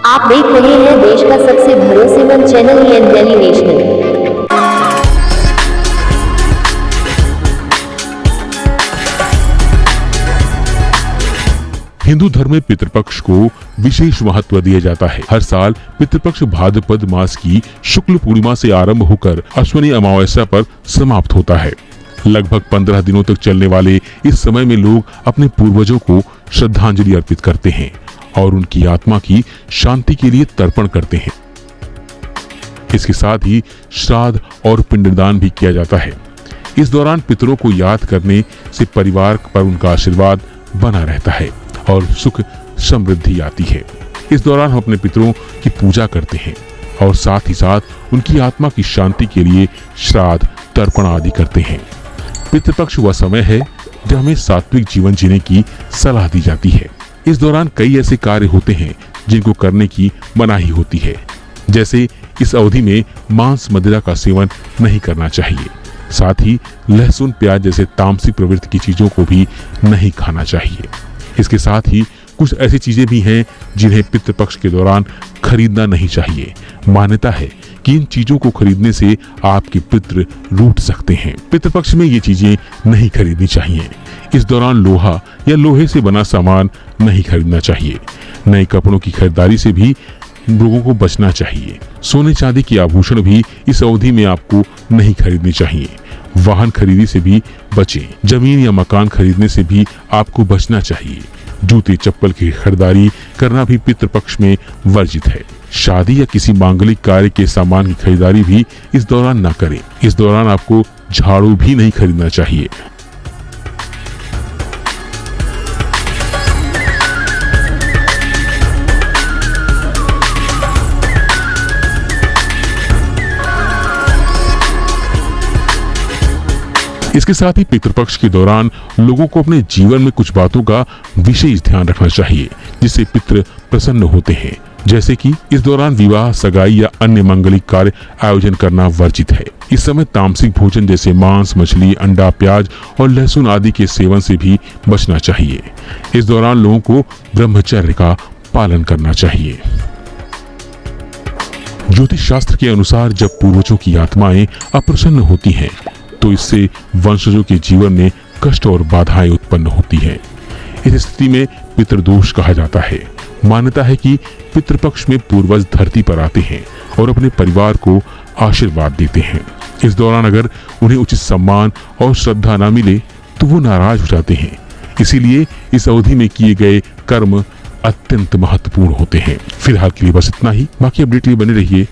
आप देख रहे हैं देश का सबसे भरोसेमंद channel EN Delhi national. Hindu धर्म में पितृपक्ष को विशेष महत्व दिया जाता है। हर साल पितृपक्ष भाद्रपद मास की शुक्ल पूर्णिमा से आरंभ होकर अश्विनी अमावस्या पर समाप्त होता है। लगभग 15 दिनों तक चलने वाले इस समय में लोग अपने पूर्वजों को श्रद्धांजलि अर्पित करते हैं और उनकी आत्मा की शांति के लिए तर्पण करते हैं। इसके साथ ही श्राद्ध और पिंडदान भी किया जाता है। इस दौरान पितरों को याद करने से परिवार पर उनका आशीर्वाद बना रहता है और सुख समृद्धि आती है। इस दौरान हम अपने पितरों की पूजा करते हैं और साथ ही साथ उनकी आत्मा की शांति के लिए श्राद्ध तर्पण आदि करते हैं। पितृपक्ष वह समय है जब हमें सात्विक जीवन जीने की सलाह दी जाती है। इस दौरान कई ऐसे कार्य होते हैं जिनको करने की मनाही होती है, जैसे इस अवधि में मांस मदिरा का सेवन नहीं करना चाहिए। साथ ही लहसुन प्याज जैसे तामसिक प्रवृत्ति की चीजों को भी नहीं खाना चाहिए। इसके साथ ही कुछ ऐसी चीजें भी हैं जिन्हें पितृपक्ष के दौरान खरीदना नहीं चाहिए। मान्यता है कि इन चीजों को खरीदने से आपके पितृ रूठ सकते हैं। पितृपक्ष में ये चीजें नहीं खरीदनी चाहिए। इस दौरान लोहा या लोहे से बना सामान नहीं खरीदना चाहिए। नए कपड़ों की खरीदारी से भी लोगों को बचना चाहिए। सोने चांदी के आभूषण भी इस अवधि में आपको नहीं खरीदने चाहिए। वाहन खरीदी से भी बचें। जमीन या मकान खरीदने से भी आपको बचना चाहिए। जूते चप्पल की खरीदारी करना भी पितृपक्ष में वर्जित है। शादी या किसी मांगलिक कार्य के सामान की खरीदारी भी इस दौरान न करें। इस दौरान आपको झाड़ू भी नहीं खरीदना चाहिए। इसके साथ ही पितृपक्ष के दौरान लोगों को अपने जीवन में कुछ बातों का विशेष ध्यान रखना चाहिए जिससे पितृ प्रसन्न होते हैं। जैसे कि इस दौरान विवाह, सगाई या अन्य मांगलिक कार्य आयोजन करना वर्जित है। इस समय तामसिक भोजन जैसे मांस, मछली, अंडा, प्याज और लहसुन आदि के सेवन से भी बचना चाहिए। इस दौरान लोगों को ब्रह्मचर्य का पालन करना चाहिए। ज्योतिष शास्त्र के अनुसार जब पूर्वजों की आत्माएं अप्रसन्न होती हैं तो इससे वंशजों के जीवन में कष्ट और बाधाएं उत्पन्न होती हैं। इस स्थिति में पितृदोष कहा जाता है। मान्यता है कि पितृपक्ष में पूर्वज धरती पर आते हैं और अपने परिवार को आशीर्वाद देते हैं। इस दौरान अगर उन्हें उचित सम्मान और श्रद्धा न मिले तो वो नाराज हो जाते हैं। इसीलिए इस अवधि में किए गए कर्म अत्यंत महत्वपूर्ण होते हैं। फिलहाल के लिए बस इतना ही। बाकी अपडेट के लिए बने रहिए।